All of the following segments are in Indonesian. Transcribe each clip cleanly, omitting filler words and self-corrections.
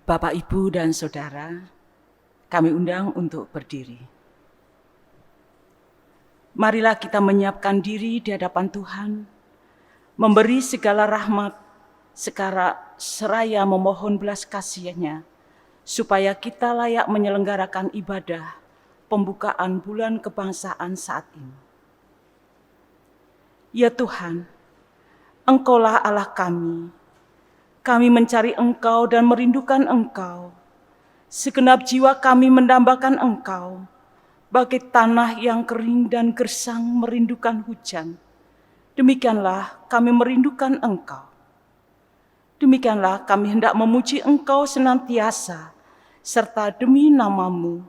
Bapak, Ibu, dan Saudara, kami undang untuk berdiri. Marilah kita menyiapkan diri di hadapan Tuhan, memberi segala rahmat, seraya memohon belas kasih-Nya, supaya kita layak menyelenggarakan ibadah pembukaan bulan kebangsaan saat ini. Ya Tuhan, Engkaulah Allah kami. Kami mencari Engkau dan merindukan Engkau. Segenap jiwa kami mendambakan Engkau, bagai tanah yang kering dan gersang merindukan hujan. Demikianlah kami merindukan Engkau. Demikianlah kami hendak memuji Engkau senantiasa, serta demi nama-Mu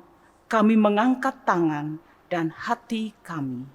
kami mengangkat tangan dan hati kami.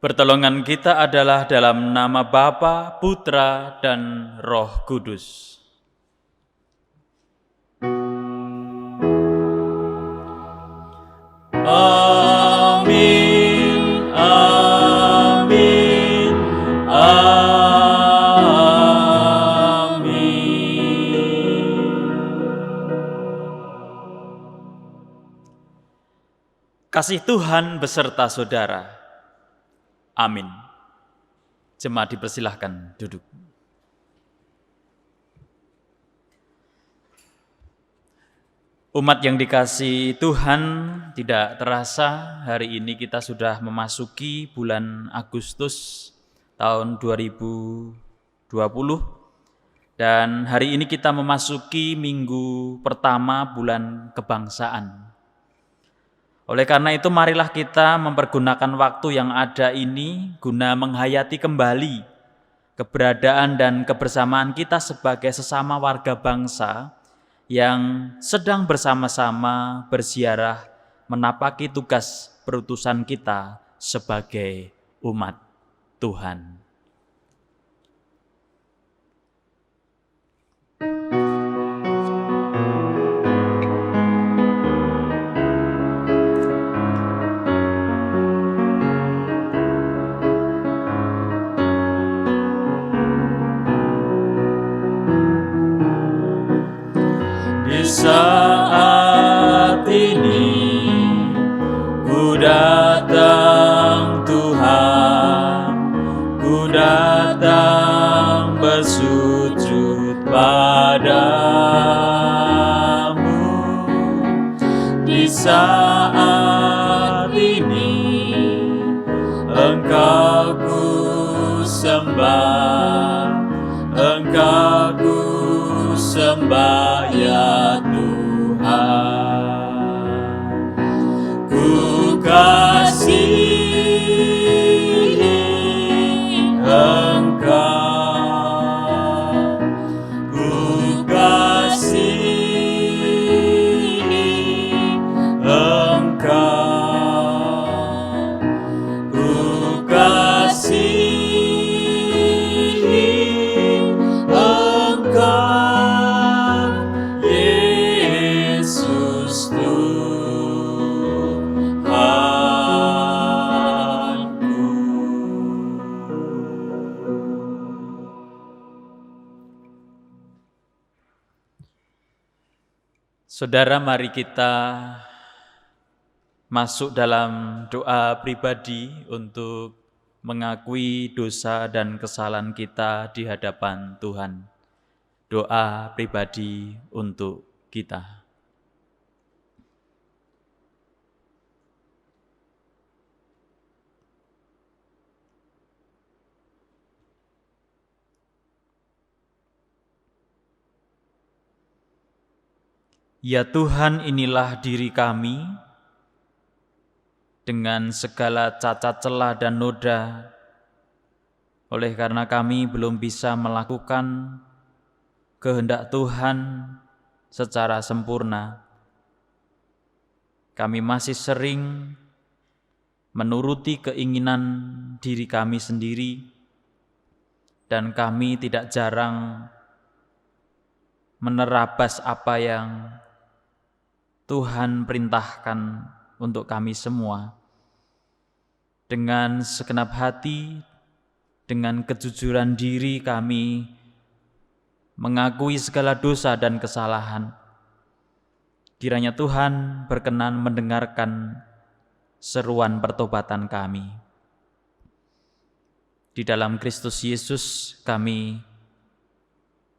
Pertolongan kita adalah dalam nama Bapa, Putra, dan Roh Kudus. Amin, amin, amin. Kasih Tuhan beserta saudara. Amin. Jemaat dipersilahkan duduk. Umat yang dikasihi Tuhan, tidak terasa hari ini kita sudah memasuki bulan Agustus tahun 2020 dan hari ini kita memasuki minggu pertama bulan kebangsaan. Oleh karena itu marilah kita mempergunakan waktu yang ada ini guna menghayati kembali keberadaan dan kebersamaan kita sebagai sesama warga bangsa yang sedang bersama-sama berziarah menapaki tugas perutusan kita sebagai umat Tuhan. Saat ini ku datang Tuhan, ku datang bersujud padamu. Di saat ini Engkau ku sembah, Engkau ku sembah ya Tuhan. Ku kasihi Engkau, ku kasihi Engkau, ku Saudara, mari kita masuk dalam doa pribadi untuk mengakui dosa dan kesalahan kita di hadapan Tuhan. Doa pribadi untuk kita. Ya Tuhan, inilah diri kami dengan segala cacat celah dan noda. Oleh karena kami belum bisa melakukan kehendak Tuhan secara sempurna, kami masih sering menuruti keinginan diri kami sendiri, dan kami tidak jarang menerabas apa yang Tuhan perintahkan untuk kami semua. Dengan segenap hati, dengan kejujuran diri kami mengakui segala dosa dan kesalahan. Kiranya Tuhan berkenan mendengarkan seruan pertobatan kami. Di dalam Kristus Yesus kami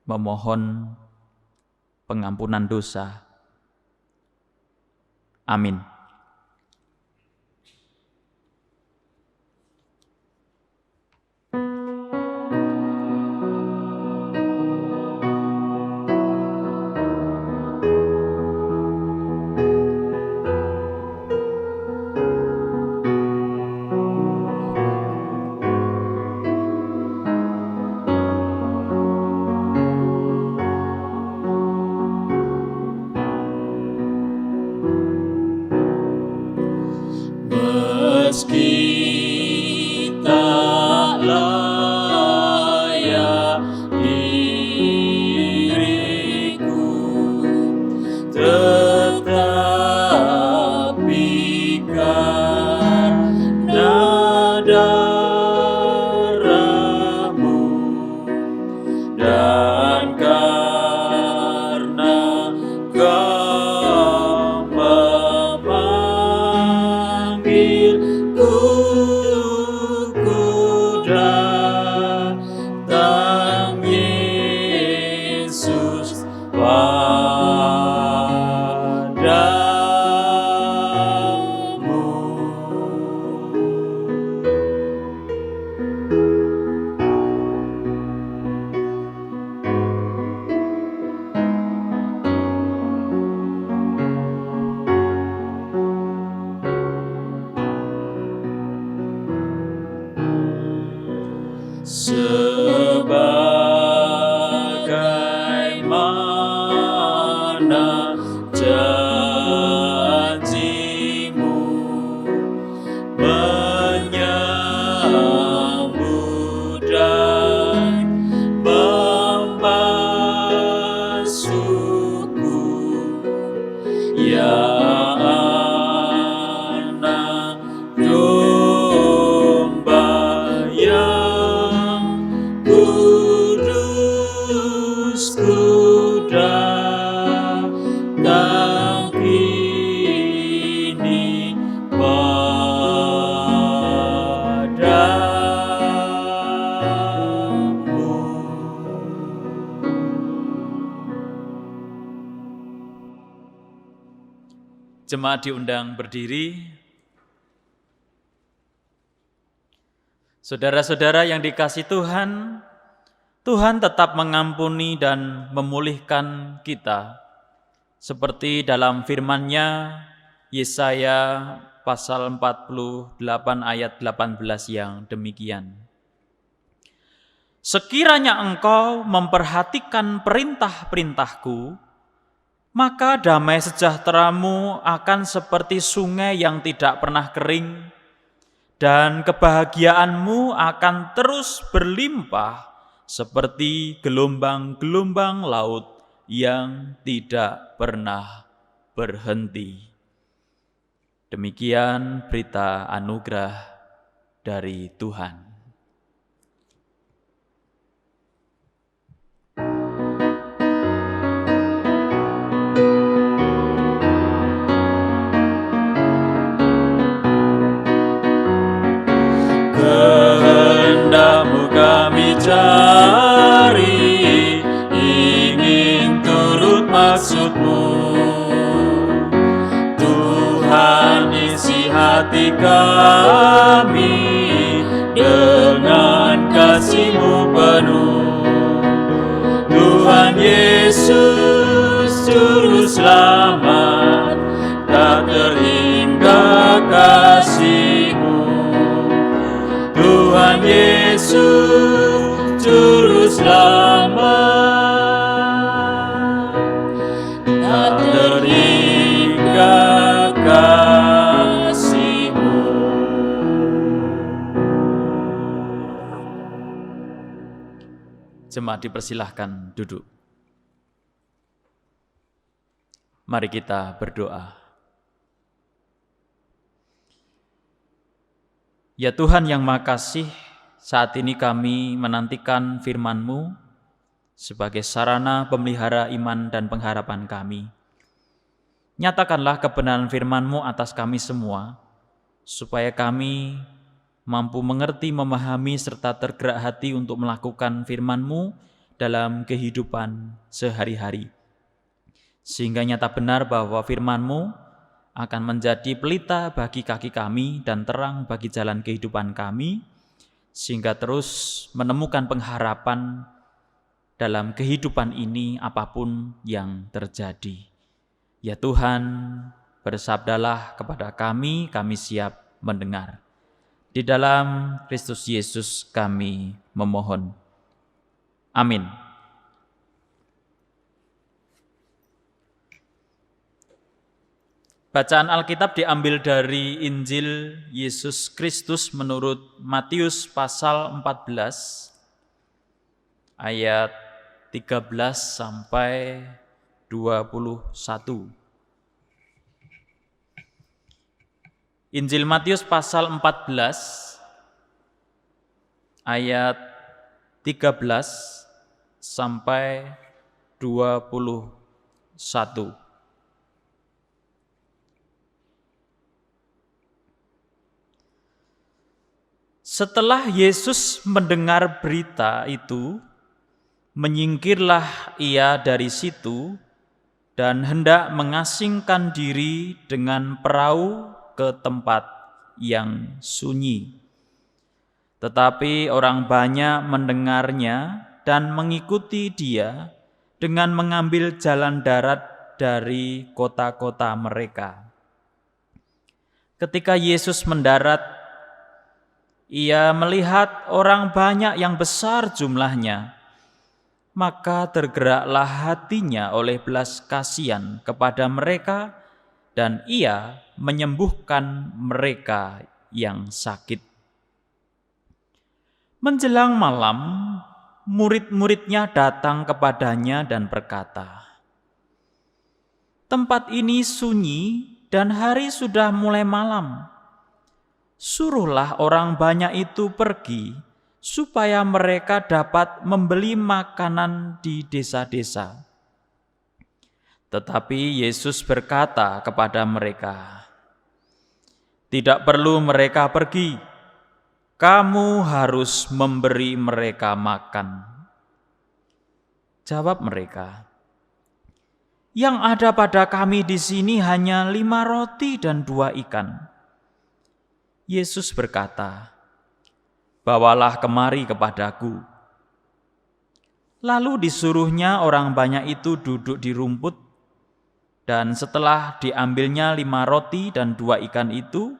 memohon pengampunan dosa. Amin. Meski tak layak diriku, tetapi karena darah-Mu dan karena Kau memanggilku, ku datang Yesus padamu. Sebagaimana janji-Mu menyambut dan membasuhku, ya anak domba yang kudus, ku datang kini padamu. Jemaat diundang berdiri. Saudara-saudara yang dikasihi Tuhan, Tuhan tetap mengampuni dan memulihkan kita. Seperti dalam firman-Nya, Yesaya pasal 48 ayat 18 yang demikian. Sekiranya engkau memperhatikan perintah-perintahku, maka damai sejahteramu akan seperti sungai yang tidak pernah kering, dan kebahagiaanmu akan terus berlimpah seperti gelombang-gelombang laut yang tidak pernah berhenti. Demikian berita anugerah dari Tuhan. isi hati kami dengan kasih-Mu penuh. Tuhan Yesus, Juru Selamat, tak terhingga kasih-Mu. Tuhan Yesus, Juru Selamat, tak terhingga kasih-Mu. Jemaat dipersilahkan duduk. Mari kita berdoa. Ya Tuhan yang Maha Kasih, saat ini kami menantikan firman-Mu sebagai sarana pemelihara iman dan pengharapan kami. Nyatakanlah kebenaran firman-Mu atas kami semua, supaya kami mampu mengerti, memahami, serta tergerak hati untuk melakukan firman-Mu dalam kehidupan sehari-hari. Sehingga nyata benar bahwa firman-Mu akan menjadi pelita bagi kaki kami dan terang bagi jalan kehidupan kami, sehingga terus menemukan pengharapan dalam kehidupan ini apapun yang terjadi. Ya Tuhan, bersabdalah kepada kami siap mendengar. Di dalam Kristus Yesus kami memohon. Amin. Bacaan Alkitab diambil dari Injil Yesus Kristus menurut Matius pasal 14 ayat 13 sampai 21. Injil Matius pasal 14 ayat 13 sampai 21. Setelah Yesus mendengar berita itu, menyingkirlah ia dari situ dan hendak mengasingkan diri dengan perahu ke tempat yang sunyi. Tetapi orang banyak mendengarnya dan mengikuti dia dengan mengambil jalan darat dari kota-kota mereka. Ketika Yesus mendarat, ia melihat orang banyak yang besar jumlahnya, maka tergeraklah hatinya oleh belas kasihan kepada mereka, dan ia menyembuhkan mereka yang sakit. Menjelang malam, murid-muridnya datang kepadanya dan berkata, "Tempat ini sunyi dan hari sudah mulai malam. Suruhlah orang banyak itu pergi, supaya mereka dapat membeli makanan di desa-desa." Tetapi Yesus berkata kepada mereka, "Tidak perlu mereka pergi, kamu harus memberi mereka makan." Jawab mereka, "Yang ada pada kami di sini hanya 5 roti dan 2 ikan. Yesus berkata, "Bawalah kemari kepadaku." Lalu disuruhnya orang banyak itu duduk di rumput, dan setelah diambilnya 5 roti dan 2 ikan itu,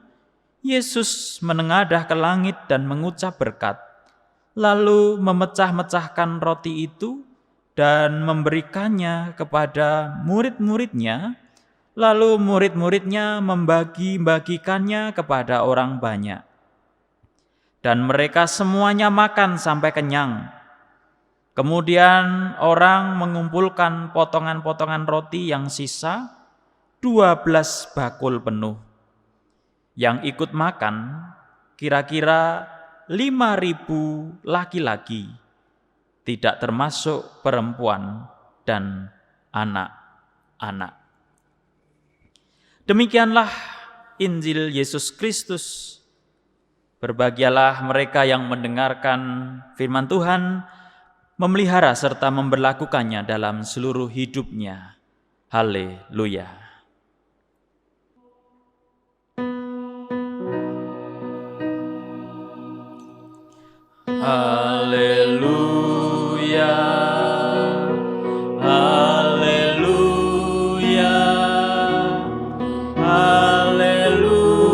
Yesus menengadah ke langit dan mengucap berkat, lalu memecah-mecahkan roti itu dan memberikannya kepada murid-muridnya. Lalu murid-muridnya membagi-bagikannya kepada orang banyak. Dan mereka semuanya makan sampai kenyang. Kemudian orang mengumpulkan potongan-potongan roti yang sisa, 12 bakul penuh. Yang ikut makan kira-kira 5.000 laki-laki, tidak termasuk perempuan dan anak-anak. Demikianlah Injil Yesus Kristus. Berbahagialah mereka yang mendengarkan firman Tuhan, memelihara serta memberlakukannya dalam seluruh hidupnya. Haleluya. Haleluya, haleluya, haleluya.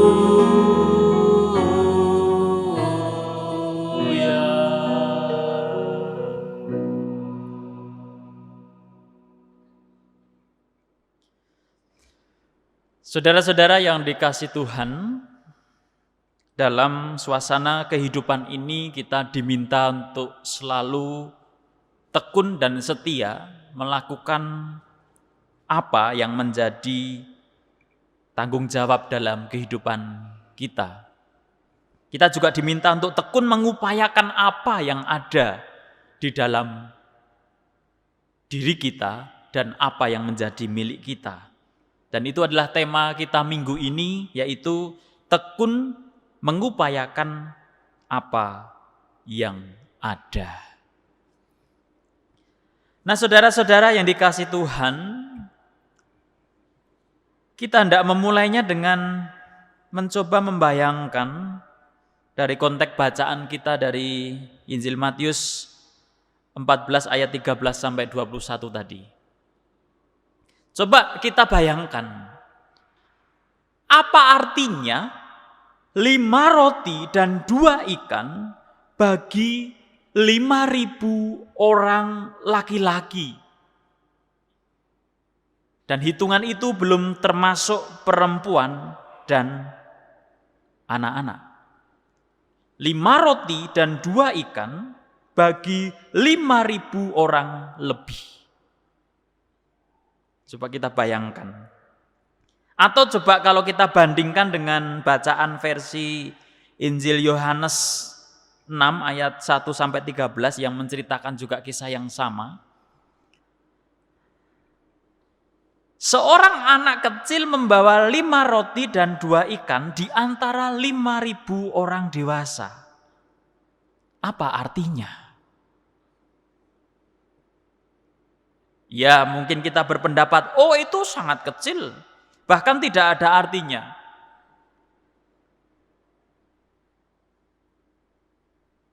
Saudara-saudara yang dikasihi Tuhan, dalam suasana kehidupan ini kita diminta untuk selalu tekun dan setia melakukan apa yang menjadi tanggung jawab dalam kehidupan kita. Kita juga diminta untuk tekun mengupayakan apa yang ada di dalam diri kita dan apa yang menjadi milik kita. Dan itu adalah tema kita minggu ini, yaitu tekun mengupayakan apa yang ada. Nah, saudara-saudara yang dikasihi Tuhan, kita hendak memulainya dengan mencoba membayangkan dari konteks bacaan kita dari Injil Matius 14 ayat 13 sampai 21 tadi. Coba kita bayangkan, apa artinya 5 roti dan 2 ikan bagi 5.000 orang laki-laki. Dan hitungan itu belum termasuk perempuan dan anak-anak. 5 roti dan 2 ikan bagi 5.000 orang lebih. Coba kita bayangkan. Atau coba kalau kita bandingkan dengan bacaan versi Injil Yohanes 6 ayat 1 sampai 13 yang menceritakan juga kisah yang sama. Seorang anak kecil membawa 5 roti dan 2 ikan di antara 5.000 orang dewasa. Apa artinya? Ya, mungkin kita berpendapat, oh itu sangat kecil, bahkan tidak ada artinya.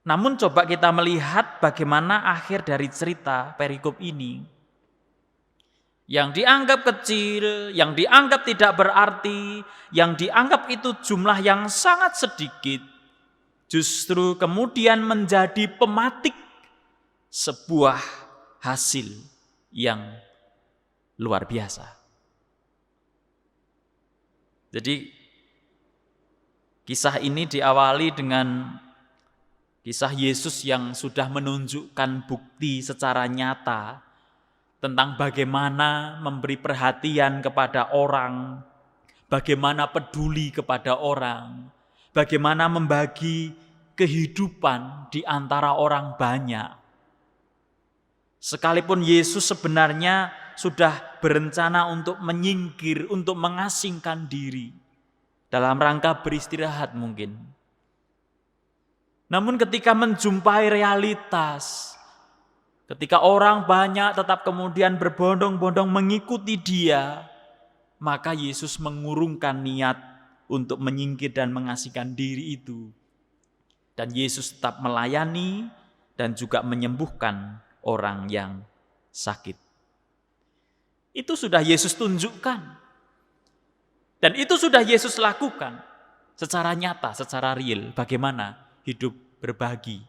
Namun coba kita melihat bagaimana akhir dari cerita perikop ini. Yang dianggap kecil, yang dianggap tidak berarti, yang dianggap itu jumlah yang sangat sedikit, justru kemudian menjadi pematik sebuah hasil yang luar biasa. Jadi kisah ini diawali dengan kisah Yesus yang sudah menunjukkan bukti secara nyata tentang bagaimana memberi perhatian kepada orang, bagaimana peduli kepada orang, bagaimana membagi kehidupan di antara orang banyak. Sekalipun Yesus sebenarnya sudah berencana untuk menyingkir, untuk mengasingkan diri dalam rangka beristirahat mungkin. Namun ketika menjumpai realitas, ketika orang banyak tetap kemudian berbondong-bondong mengikuti dia, maka Yesus mengurungkan niat untuk menyingkir dan mengasingkan diri itu. Dan Yesus tetap melayani dan juga menyembuhkan orang yang sakit. Itu sudah Yesus tunjukkan. Dan itu sudah Yesus lakukan secara nyata, secara real, bagaimana hidup berbagi.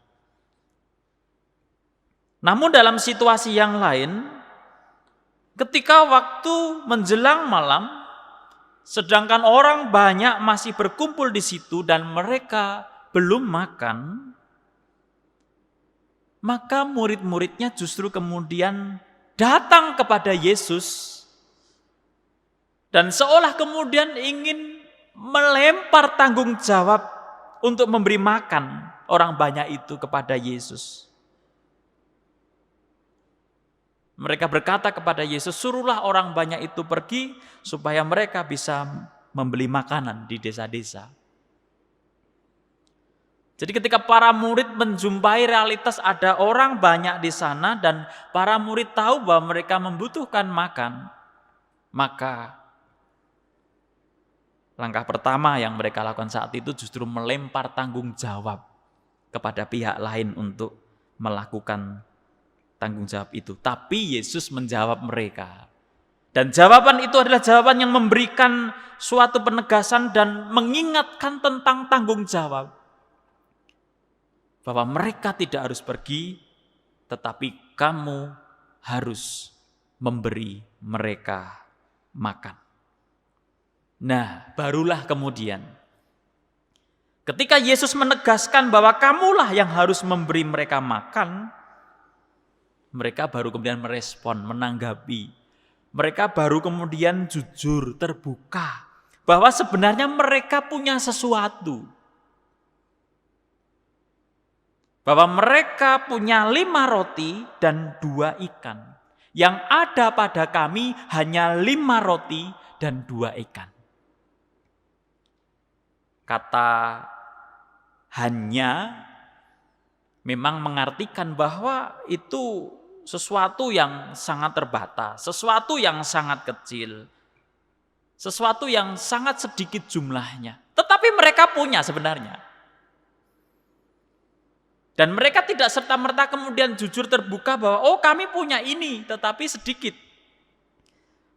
Namun dalam situasi yang lain, ketika waktu menjelang malam, sedangkan orang banyak masih berkumpul di situ dan mereka belum makan, maka murid-muridnya justru kemudian datang kepada Yesus dan seolah kemudian ingin melempar tanggung jawab untuk memberi makan orang banyak itu kepada Yesus. Mereka berkata kepada Yesus, suruhlah orang banyak itu pergi supaya mereka bisa membeli makanan di desa-desa. Jadi ketika para murid menjumpai realitas ada orang banyak di sana dan para murid tahu bahwa mereka membutuhkan makan, maka langkah pertama yang mereka lakukan saat itu justru melempar tanggung jawab kepada pihak lain untuk melakukan tanggung jawab itu. Tapi Yesus menjawab mereka. Dan jawaban itu adalah jawaban yang memberikan suatu penegasan dan mengingatkan tentang tanggung jawab. Bahwa mereka tidak harus pergi, tetapi kamu harus memberi mereka makan. Nah, barulah kemudian ketika Yesus menegaskan bahwa kamulah yang harus memberi mereka makan, mereka baru kemudian merespon, menanggapi. Mereka baru kemudian jujur, terbuka bahwa sebenarnya mereka punya sesuatu. Bahwa mereka punya 5 roti dan 2 ikan. Yang ada pada kami hanya 5 roti dan 2 ikan. Kata hanya memang mengartikan bahwa itu sesuatu yang sangat terbatas, sesuatu yang sangat kecil, sesuatu yang sangat sedikit jumlahnya. Tetapi mereka punya sebenarnya. Dan mereka tidak serta-merta kemudian jujur terbuka bahwa oh kami punya ini tetapi sedikit.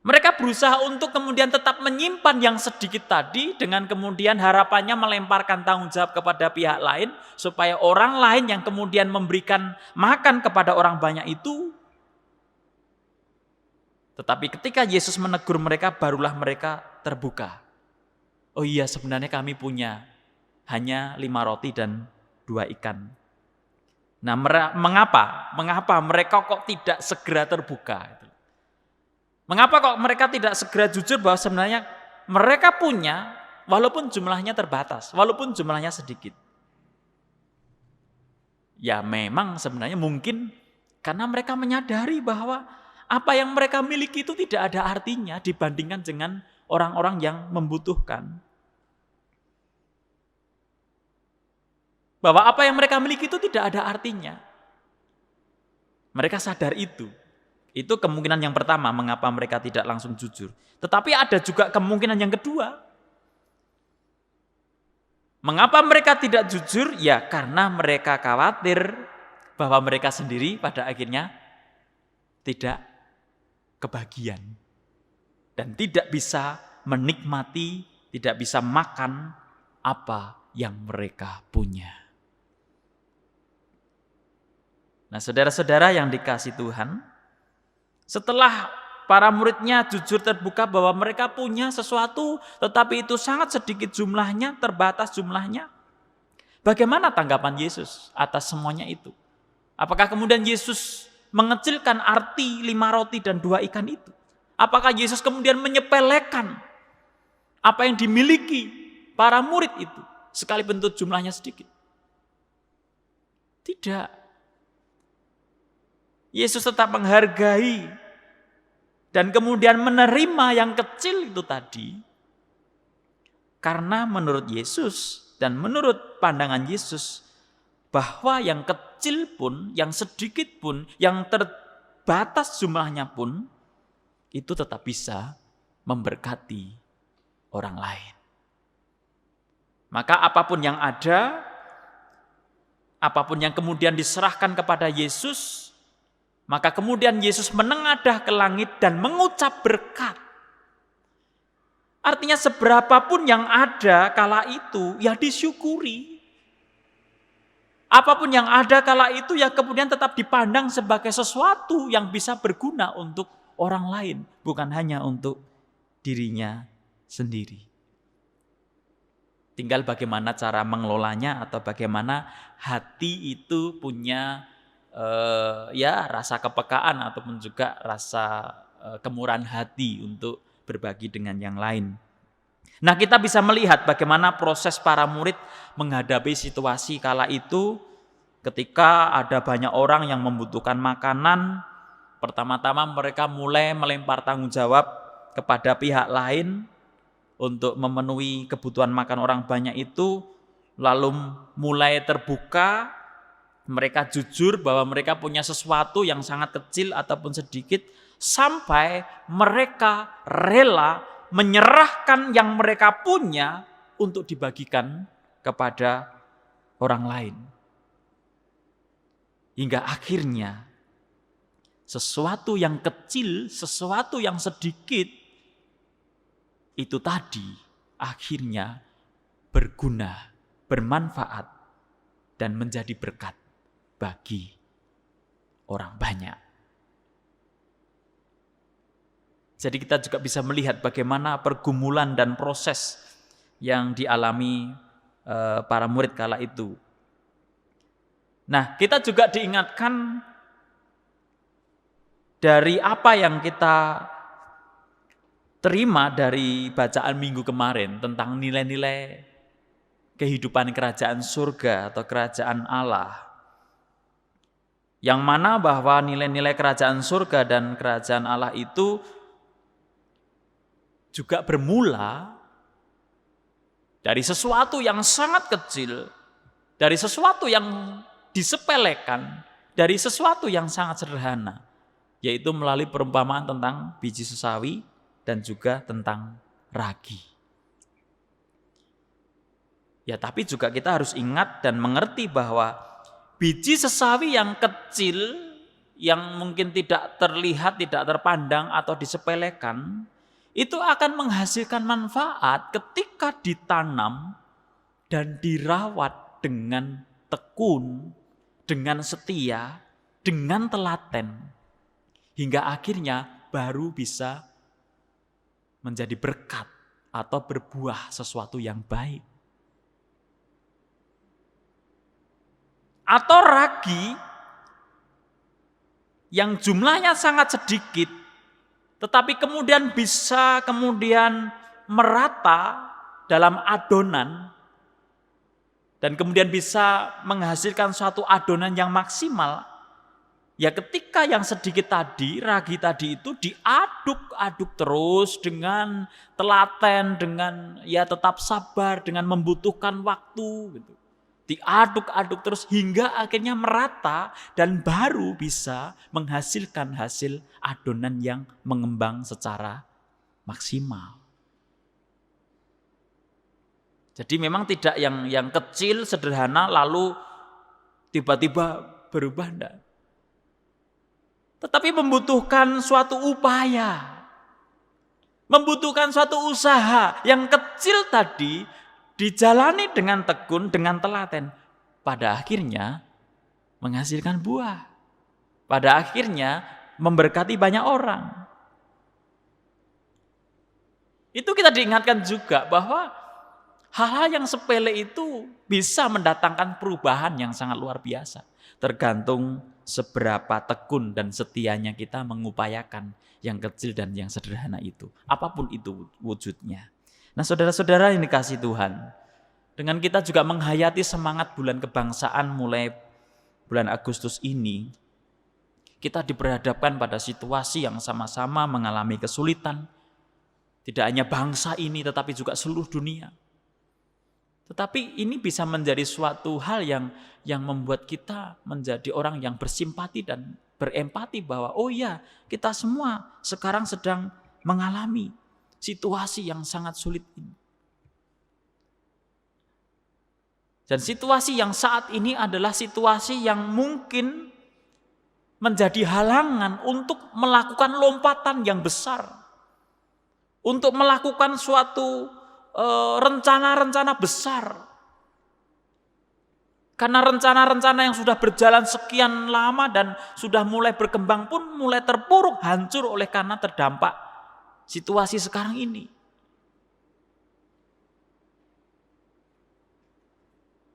Mereka berusaha untuk kemudian tetap menyimpan yang sedikit tadi dengan kemudian harapannya melemparkan tanggung jawab kepada pihak lain supaya orang lain yang kemudian memberikan makan kepada orang banyak itu. Tetapi ketika Yesus menegur mereka barulah mereka terbuka. Oh iya sebenarnya kami punya hanya 5 roti dan 2 ikan. Nah, mengapa mereka kok tidak segera terbuka? Mengapa kok mereka tidak segera jujur bahwa sebenarnya mereka punya walaupun jumlahnya terbatas, walaupun jumlahnya sedikit? Ya memang sebenarnya mungkin karena mereka menyadari bahwa apa yang mereka miliki itu tidak ada artinya dibandingkan dengan orang-orang yang membutuhkan. Bahwa apa yang mereka miliki itu tidak ada artinya. Mereka sadar itu. Itu kemungkinan yang pertama mengapa mereka tidak langsung jujur. Tetapi ada juga kemungkinan yang kedua. Mengapa mereka tidak jujur? Ya karena mereka khawatir bahwa mereka sendiri pada akhirnya tidak kebagian. Dan tidak bisa menikmati, tidak bisa makan apa yang mereka punya. Nah, saudara-saudara yang dikasihi Tuhan, setelah para muridnya jujur terbuka bahwa mereka punya sesuatu, tetapi itu sangat sedikit jumlahnya, terbatas jumlahnya. Bagaimana tanggapan Yesus atas semuanya itu? Apakah kemudian Yesus mengecilkan arti 5 roti dan 2 ikan itu? Apakah Yesus kemudian menyepelekan apa yang dimiliki para murid itu, sekalipun itu jumlahnya sedikit? Tidak. Yesus tetap menghargai dan kemudian menerima yang kecil itu tadi. Karena menurut Yesus dan menurut pandangan Yesus bahwa yang kecil pun, yang sedikit pun, yang terbatas jumlahnya pun itu tetap bisa memberkati orang lain. Maka apapun yang ada, apapun yang kemudian diserahkan kepada Yesus, maka kemudian Yesus menengadah ke langit dan mengucap berkat. Artinya seberapapun yang ada kala itu, ya disyukuri. Apapun yang ada kala itu, ya kemudian tetap dipandang sebagai sesuatu yang bisa berguna untuk orang lain. Bukan hanya untuk dirinya sendiri. Tinggal bagaimana cara mengelolanya atau bagaimana hati itu punya rasa kepekaan ataupun juga rasa kemurahan hati untuk berbagi dengan yang lain. Nah, kita bisa melihat bagaimana proses para murid menghadapi situasi kala itu ketika ada banyak orang yang membutuhkan makanan. Pertama-tama mereka mulai melempar tanggung jawab kepada pihak lain untuk memenuhi kebutuhan makan orang banyak itu, lalu mulai terbuka. Mereka jujur bahwa mereka punya sesuatu yang sangat kecil ataupun sedikit, sampai mereka rela menyerahkan yang mereka punya untuk dibagikan kepada orang lain. Hingga akhirnya sesuatu yang kecil, sesuatu yang sedikit, itu tadi akhirnya berguna, bermanfaat, dan menjadi berkat bagi orang banyak. Jadi kita juga bisa melihat bagaimana pergumulan dan proses yang dialami para murid kala itu. Nah, kita juga diingatkan dari apa yang kita terima dari bacaan minggu kemarin tentang nilai-nilai kehidupan kerajaan surga atau kerajaan Allah. Yang mana bahwa nilai-nilai kerajaan surga dan kerajaan Allah itu juga bermula dari sesuatu yang sangat kecil, dari sesuatu yang disepelekan, dari sesuatu yang sangat sederhana, yaitu melalui perumpamaan tentang biji sesawi dan juga tentang ragi. Ya, tapi juga kita harus ingat dan mengerti bahwa biji sesawi yang kecil, yang mungkin tidak terlihat, tidak terpandang atau disepelekan, itu akan menghasilkan manfaat ketika ditanam dan dirawat dengan tekun, dengan setia, dengan telaten, hingga akhirnya baru bisa menjadi berkat atau berbuah sesuatu yang baik. Atau ragi yang jumlahnya sangat sedikit, tetapi kemudian bisa merata dalam adonan dan kemudian bisa menghasilkan suatu adonan yang maksimal. Ya, ketika yang sedikit tadi, ragi tadi itu diaduk-aduk terus dengan telaten, dengan ya tetap sabar, dengan membutuhkan waktu gitu. Diaduk-aduk terus hingga akhirnya merata dan baru bisa menghasilkan hasil adonan yang mengembang secara maksimal. Jadi memang tidak yang kecil, sederhana lalu tiba-tiba berubah, enggak. Tetapi membutuhkan suatu upaya, membutuhkan suatu usaha yang kecil tadi dijalani dengan tekun, dengan telaten, pada akhirnya menghasilkan buah. Pada akhirnya memberkati banyak orang. Itu kita diingatkan juga bahwa hal-hal yang sepele itu bisa mendatangkan perubahan yang sangat luar biasa. Tergantung seberapa tekun dan setianya kita mengupayakan yang kecil dan yang sederhana itu. Apapun itu wujudnya. Nah, saudara-saudara yang dikasihi Tuhan, dengan kita juga menghayati semangat bulan kebangsaan mulai bulan Agustus ini, kita diperhadapkan pada situasi yang sama-sama mengalami kesulitan. Tidak hanya bangsa ini tetapi juga seluruh dunia. Tetapi ini bisa menjadi suatu hal yang membuat kita menjadi orang yang bersimpati dan berempati bahwa oh ya, kita semua sekarang sedang mengalami situasi yang sangat sulit ini. Dan situasi yang saat ini adalah situasi yang mungkin menjadi halangan untuk melakukan lompatan yang besar. Untuk melakukan suatu rencana-rencana besar. Karena rencana-rencana yang sudah berjalan sekian lama dan sudah mulai berkembang pun mulai terpuruk, hancur oleh karena terdampak situasi sekarang ini.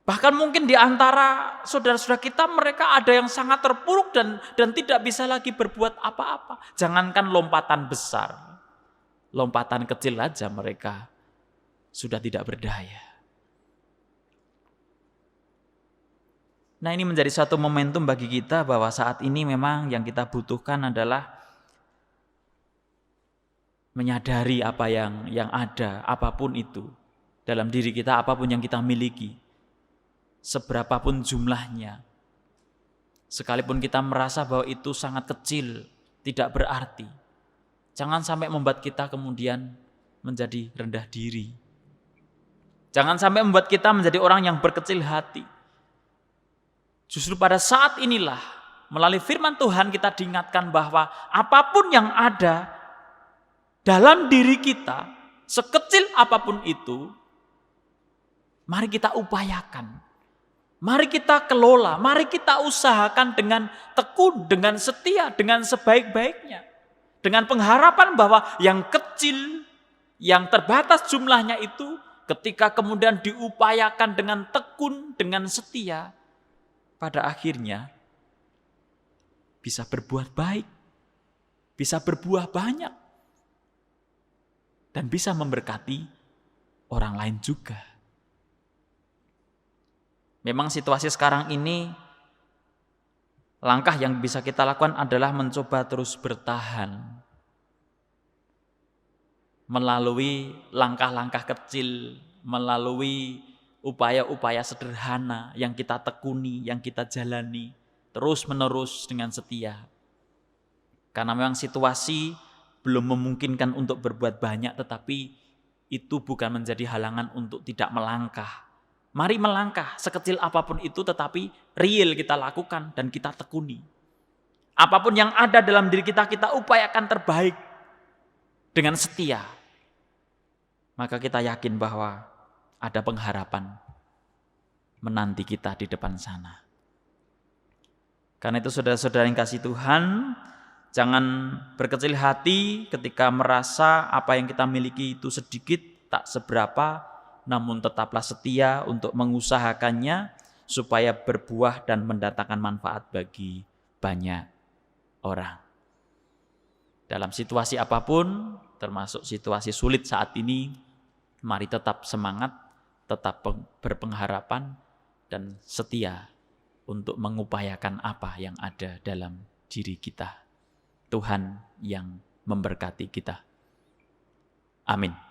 Bahkan mungkin di antara saudara-saudara kita mereka ada yang sangat terpuruk dan tidak bisa lagi berbuat apa-apa. Jangankan lompatan besar, lompatan kecil aja mereka sudah tidak berdaya. Nah, ini menjadi satu momentum bagi kita bahwa saat ini memang yang kita butuhkan adalah menyadari apa yang ada, apapun itu dalam diri kita, apapun yang kita miliki, seberapapun jumlahnya, sekalipun kita merasa bahwa itu sangat kecil, tidak berarti, jangan sampai membuat kita kemudian menjadi rendah diri. Jangan sampai membuat kita menjadi orang yang berkecil hati. Justru pada saat inilah melalui firman Tuhan kita diingatkan bahwa apapun yang ada dalam diri kita, sekecil apapun itu, mari kita upayakan, mari kita kelola, mari kita usahakan dengan tekun, dengan setia, dengan sebaik-baiknya. Dengan pengharapan bahwa yang kecil, yang terbatas jumlahnya itu, ketika kemudian diupayakan dengan tekun, dengan setia, pada akhirnya bisa berbuat baik, bisa berbuah banyak, dan bisa memberkati orang lain juga. Memang situasi sekarang ini, langkah yang bisa kita lakukan adalah mencoba terus bertahan melalui langkah-langkah kecil, melalui upaya-upaya sederhana yang kita tekuni, yang kita jalani terus-menerus dengan setia. Karena memang situasi belum memungkinkan untuk berbuat banyak, tetapi itu bukan menjadi halangan untuk tidak melangkah. Mari melangkah sekecil apapun itu, tetapi real kita lakukan dan kita tekuni. Apapun yang ada dalam diri kita, kita upayakan terbaik dengan setia. Maka kita yakin bahwa ada pengharapan menanti kita di depan sana. Karena itu saudara-saudara yang kasih Tuhan, jangan berkecil hati ketika merasa apa yang kita miliki itu sedikit, tak seberapa, namun tetaplah setia untuk mengusahakannya supaya berbuah dan mendatangkan manfaat bagi banyak orang. Dalam situasi apapun, termasuk situasi sulit saat ini, mari tetap semangat, tetap berpengharapan, dan setia untuk mengupayakan apa yang ada dalam diri kita. Tuhan yang memberkati kita. Amin.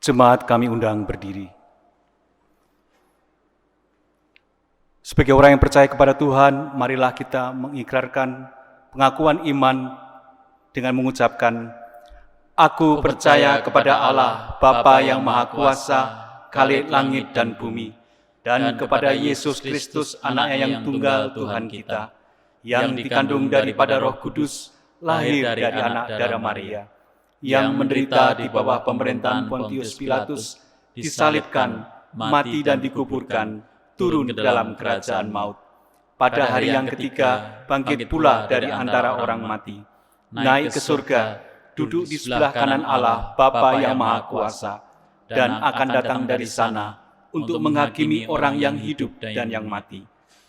Jemaat kami undang berdiri. Sebagai orang yang percaya kepada Tuhan, marilah kita mengikrarkan pengakuan iman dengan mengucapkan, Aku percaya kepada Allah, Bapa yang Maha Kuasa, Khalik langit dan bumi, dan kepada Yesus Kristus, Anaknya yang tunggal Tuhan kita, yang dikandung daripada Roh Kudus, lahir dari anak darah Maria, yang menderita di bawah pemerintahan Pontius Pilatus, disalibkan, mati dan dikuburkan, turun ke dalam kerajaan maut. Pada hari yang ketiga, bangkit pula dari antara orang mati, naik ke surga, duduk di sebelah kanan Allah, Bapa yang Maha Kuasa, dan akan datang dari sana untuk menghakimi orang yang hidup dan yang mati.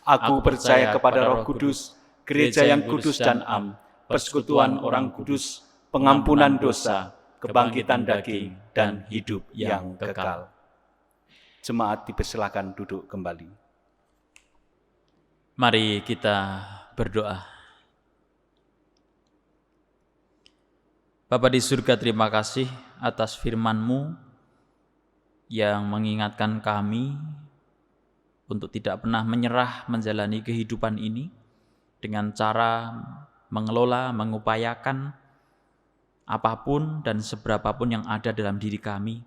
Aku percaya kepada Roh Kudus, gereja yang kudus dan am, persekutuan orang kudus, pengampunan dosa, kebangkitan daging, dan hidup yang kekal. Jemaat dipersilakan duduk kembali. Mari kita berdoa. Bapa di surga, terima kasih atas firman-Mu yang mengingatkan kami untuk tidak pernah menyerah menjalani kehidupan ini dengan cara mengelola, mengupayakan apapun dan seberapapun yang ada dalam diri kami,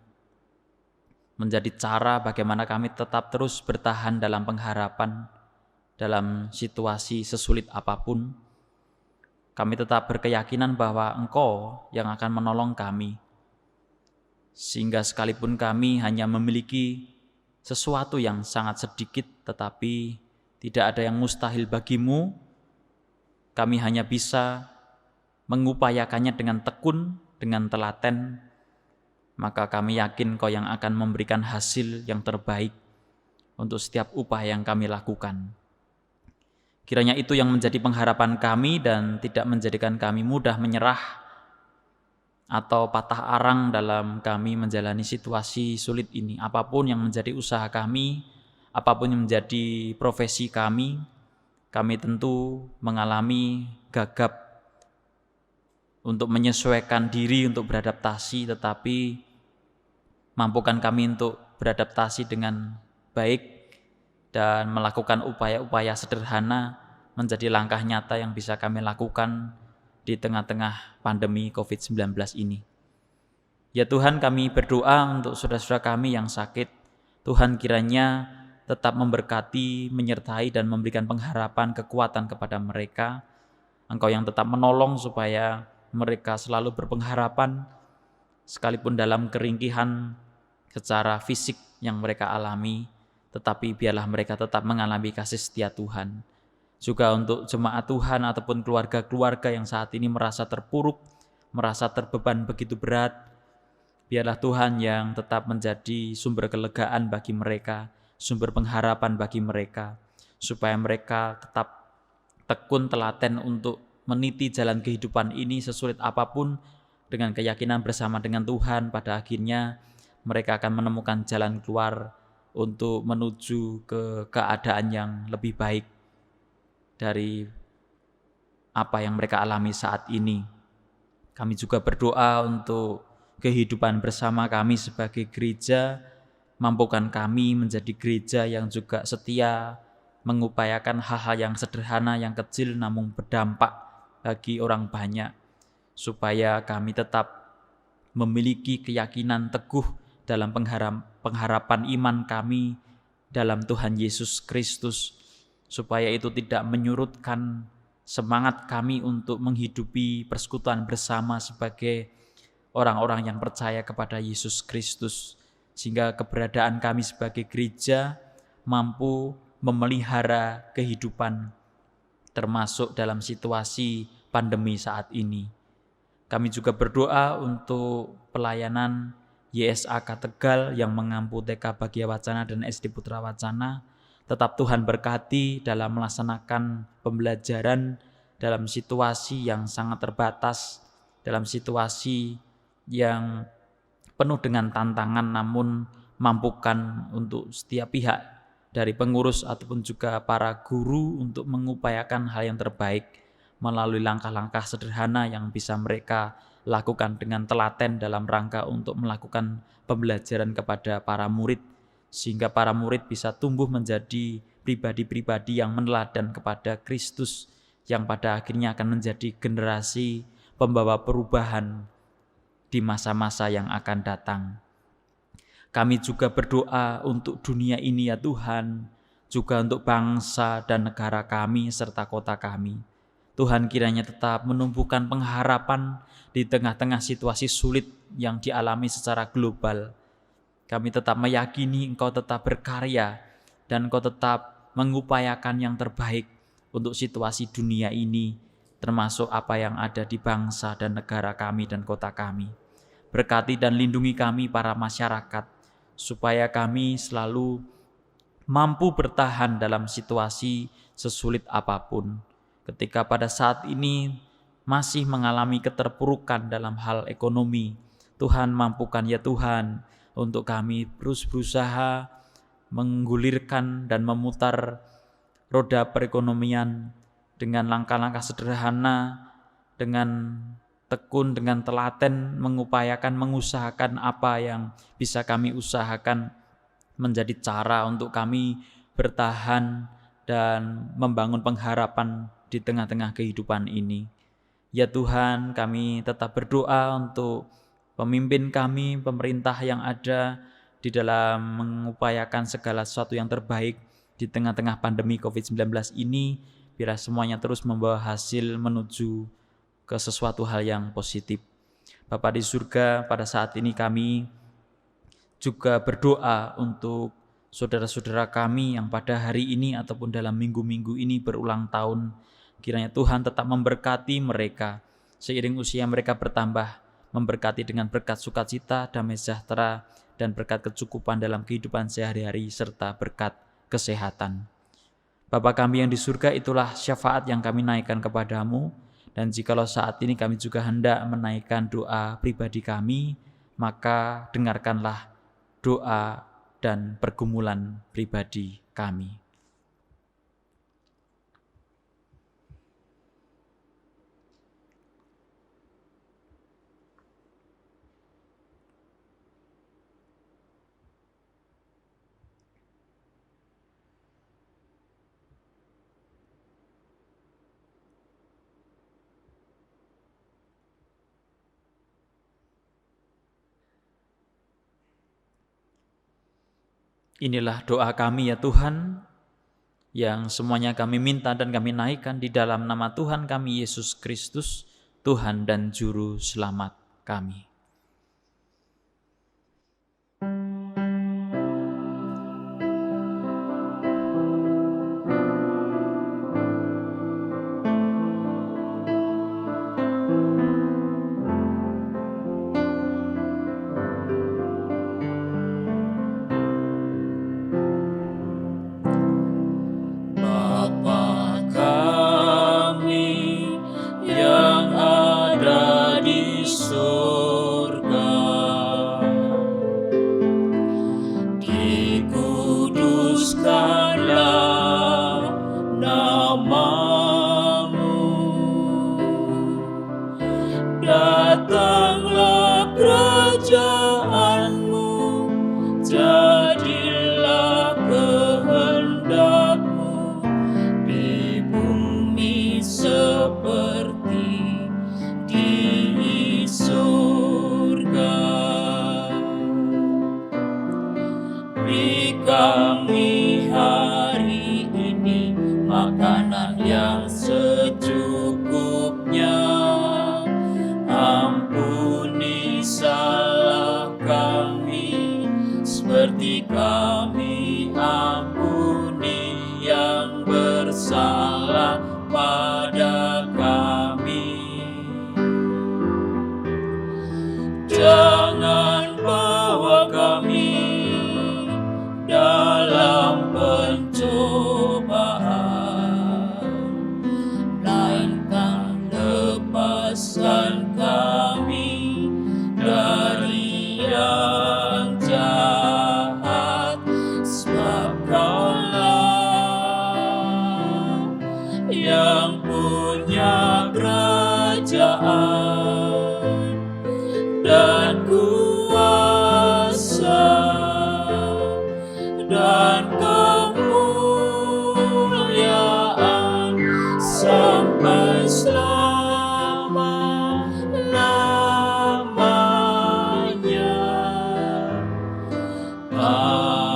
menjadi cara bagaimana kami tetap terus bertahan dalam pengharapan, dalam situasi sesulit apapun. Kami tetap berkeyakinan bahwa Engkau yang akan menolong kami, sehingga sekalipun kami hanya memiliki sesuatu yang sangat sedikit, tetapi tidak ada yang mustahil bagimu. Kami hanya bisa mengupayakannya dengan tekun, dengan telaten, maka kami yakin Kau yang akan memberikan hasil yang terbaik untuk setiap upaya yang kami lakukan. Kiranya itu yang menjadi pengharapan kami dan tidak menjadikan kami mudah menyerah atau patah arang dalam kami menjalani situasi sulit ini. Apapun yang menjadi usaha kami, apapun yang menjadi profesi kami tentu mengalami gagap untuk menyesuaikan diri, untuk beradaptasi, tetapi mampukan kami untuk beradaptasi dengan baik dan melakukan upaya-upaya sederhana menjadi langkah nyata yang bisa kami lakukan di tengah-tengah pandemi COVID-19 ini. Ya Tuhan, kami berdoa untuk saudara-saudara kami yang sakit. Tuhan kiranya tetap memberkati, menyertai dan memberikan pengharapan, kekuatan kepada mereka. Engkau yang tetap menolong supaya mereka selalu berpengharapan sekalipun dalam keringkihan secara fisik yang mereka alami, tetapi biarlah mereka tetap mengalami kasih setia Tuhan. Juga untuk jemaat Tuhan ataupun keluarga-keluarga yang saat ini merasa terpuruk, merasa terbeban begitu berat, biarlah Tuhan yang tetap menjadi sumber kelegaan bagi mereka, sumber pengharapan bagi mereka, supaya mereka tetap tekun telaten untuk meniti jalan kehidupan ini sesulit apapun, dengan keyakinan bersama dengan Tuhan, pada akhirnya mereka akan menemukan jalan keluar untuk menuju ke keadaan yang lebih baik dari apa yang mereka alami saat ini. Kami juga berdoa untuk kehidupan bersama kami sebagai gereja, mampukan kami menjadi gereja yang juga setia, mengupayakan hal-hal yang sederhana, yang kecil namun berdampak bagi orang banyak, supaya kami tetap memiliki keyakinan teguh dalam pengharapan iman kami dalam Tuhan Yesus Kristus, supaya itu tidak menyurutkan semangat kami untuk menghidupi persekutuan bersama sebagai orang-orang yang percaya kepada Yesus Kristus, sehingga keberadaan kami sebagai gereja mampu memelihara kehidupan termasuk dalam situasi pandemi saat ini. Kami juga berdoa untuk pelayanan YSAK Tegal yang mengampu TK Bagya Wacana dan SD Putra Wacana. Tetap Tuhan berkati dalam melaksanakan pembelajaran dalam situasi yang sangat terbatas, dalam situasi yang penuh dengan tantangan, namun mampukan untuk setiap pihak dari pengurus ataupun juga para guru untuk mengupayakan hal yang terbaik melalui langkah-langkah sederhana yang bisa mereka lakukan dengan telaten dalam rangka untuk melakukan pembelajaran kepada para murid, sehingga para murid bisa tumbuh menjadi pribadi-pribadi yang meneladan kepada Kristus, yang pada akhirnya akan menjadi generasi pembawa perubahan di masa-masa yang akan datang. Kami juga berdoa untuk dunia ini ya Tuhan, juga untuk bangsa dan negara kami serta kota kami. Tuhan kiranya tetap menumbuhkan pengharapan di tengah-tengah situasi sulit yang dialami secara global. Kami tetap meyakini Engkau tetap berkarya dan Engkau tetap mengupayakan yang terbaik untuk situasi dunia ini, termasuk apa yang ada di bangsa dan negara kami dan kota kami. Berkati dan lindungi kami para masyarakat, supaya kami selalu mampu bertahan dalam situasi sesulit apapun. Ketika pada saat ini masih mengalami keterpurukan dalam hal ekonomi, Tuhan mampukan ya Tuhan untuk kami terus berusaha menggulirkan dan memutar roda perekonomian dengan langkah-langkah sederhana, dengan tekun, dengan telaten mengupayakan, mengusahakan apa yang bisa kami usahakan menjadi cara untuk kami bertahan dan membangun pengharapan di tengah-tengah kehidupan ini. Ya Tuhan, kami tetap berdoa untuk pemimpin kami, pemerintah yang ada di dalam mengupayakan segala sesuatu yang terbaik di tengah-tengah pandemi COVID-19 ini, biar semuanya terus membawa hasil menuju ke sesuatu hal yang positif. Bapa di surga, pada saat ini kami juga berdoa untuk saudara-saudara kami yang pada hari ini ataupun dalam minggu-minggu ini berulang tahun. Kiranya Tuhan tetap memberkati mereka seiring usia mereka bertambah, memberkati dengan berkat sukacita, damai sejahtera, dan berkat kecukupan dalam kehidupan sehari-hari serta berkat kesehatan. Bapa kami yang di surga, itulah syafaat yang kami naikkan kepadamu, dan jikalau saat ini kami juga hendak menaikkan doa pribadi kami, maka dengarkanlah doa dan pergumulan pribadi kami. Inilah doa kami ya Tuhan, yang semuanya kami minta dan kami naikkan di dalam nama Tuhan kami Yesus Kristus, Tuhan dan Juru Selamat kami. Datanglah kerajaanmu, jadilah kehendak-Mu di bumi seperti di surga. Beri kami hari ini makanan yang secukupnya. Ampuni salah kami, seperti kami ampuni yang bersalah pada kami. Jangan bawa kami dalam pencobaan, melainkan lepaskan kami dari yang jahat, sebab Kaulah yang punya kerajaan dan kuasa dan kemuliaan sampai selama-lamanya. Amin.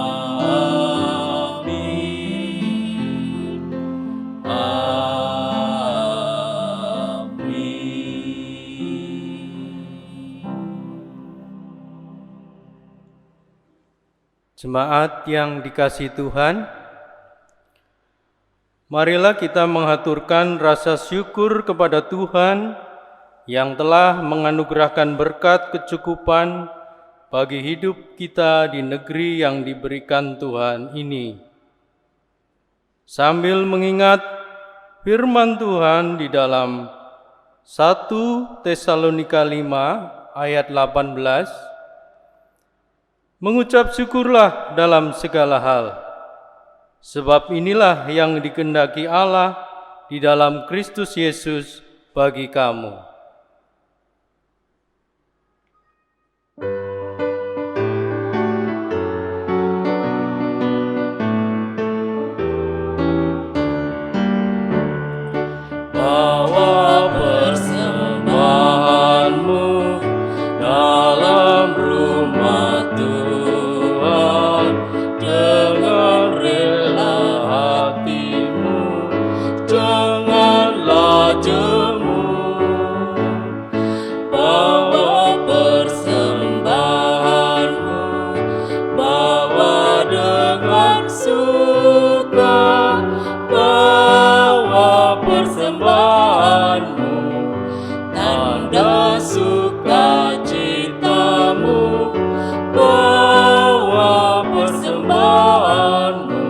Jemaat yang dikasihi Tuhan, marilah kita mengaturkan rasa syukur kepada Tuhan yang telah menganugerahkan berkat kecukupan bagi hidup kita di negeri yang diberikan Tuhan ini. Sambil mengingat firman Tuhan di dalam 1 Tesalonika 5 ayat 18, mengucap syukurlah dalam segala hal, sebab inilah yang dikehendaki Allah di dalam Kristus Yesus bagi kamu. Bawa persembahanmu dalam rumah Tuhan dengan rela hatimu, janganlah jemu. sukacitamu, bawa persembahanmu,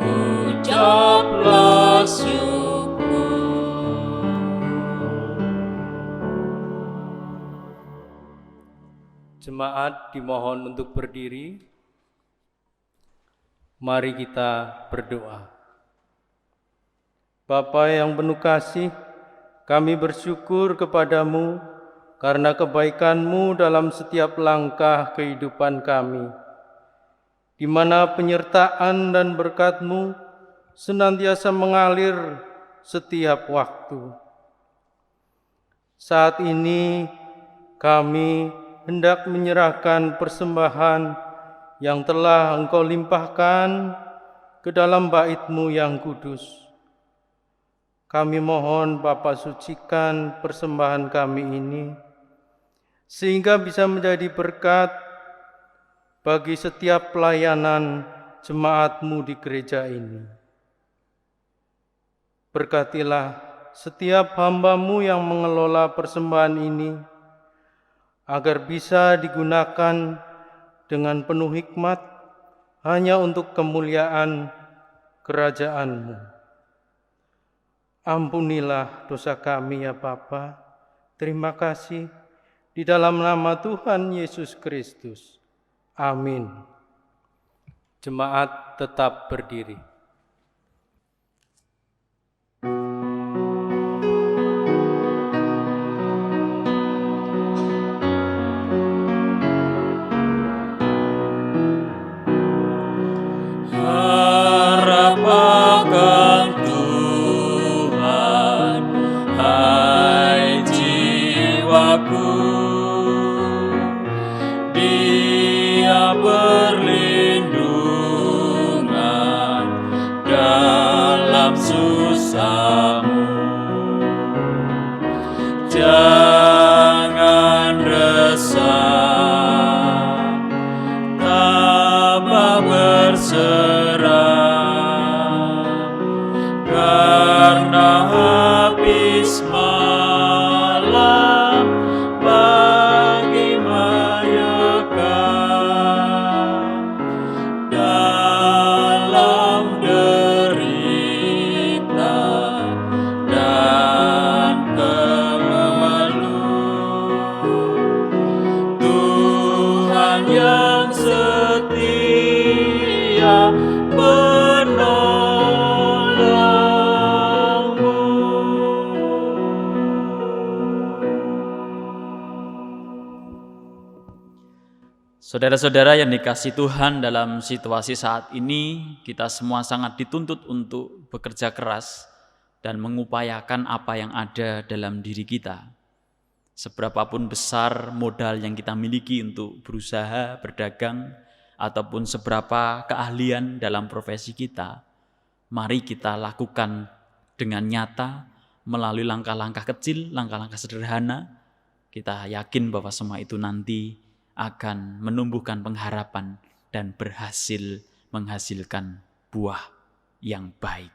ucaplah syukur. Jemaat dimohon untuk berdiri. Mari kita berdoa. Bapa yang penuh kasih, kami bersyukur kepadamu karena kebaikan-Mu dalam setiap langkah kehidupan kami, di mana penyertaan dan berkat-Mu senantiasa mengalir setiap waktu. Saat ini kami hendak menyerahkan persembahan yang telah Engkau limpahkan ke dalam bait-Mu yang kudus. Kami mohon Bapa sucikan persembahan kami ini, sehingga bisa menjadi berkat bagi setiap pelayanan jemaat-Mu di gereja ini. Berkatilah setiap hamba-Mu yang mengelola persembahan ini, agar bisa digunakan dengan penuh hikmat hanya untuk kemuliaan kerajaan-Mu. Ampunilah dosa kami ya Bapa. Terima kasih di dalam nama Tuhan Yesus Kristus. Amin. Jemaat tetap berdiri. Dia berlindungan dalam susahmu. Jangan resah, tabah berserah, karena habis malam bagi mereka dalam derita dan keluh. Tuhan yang setia Saudara-saudara yang dikasihi Tuhan, dalam situasi saat ini kita semua sangat dituntut untuk bekerja keras dan mengupayakan apa yang ada dalam diri kita. Seberapapun besar modal yang kita miliki untuk berusaha, berdagang, ataupun seberapa keahlian dalam profesi kita, mari kita lakukan dengan nyata melalui langkah-langkah kecil, langkah-langkah sederhana. Kita yakin bahwa semua itu nanti akan menumbuhkan pengharapan dan berhasil menghasilkan buah yang baik.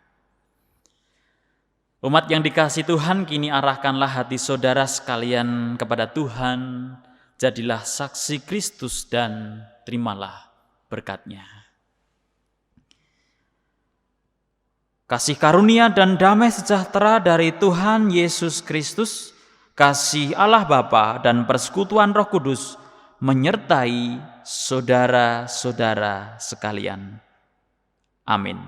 Umat yang dikasihi Tuhan, kini arahkanlah hati saudara sekalian kepada Tuhan, jadilah saksi Kristus dan terimalah berkat-Nya. Kasih karunia dan damai sejahtera dari Tuhan Yesus Kristus, kasih Allah Bapa dan persekutuan Roh Kudus menyertai saudara-saudara sekalian. Amin.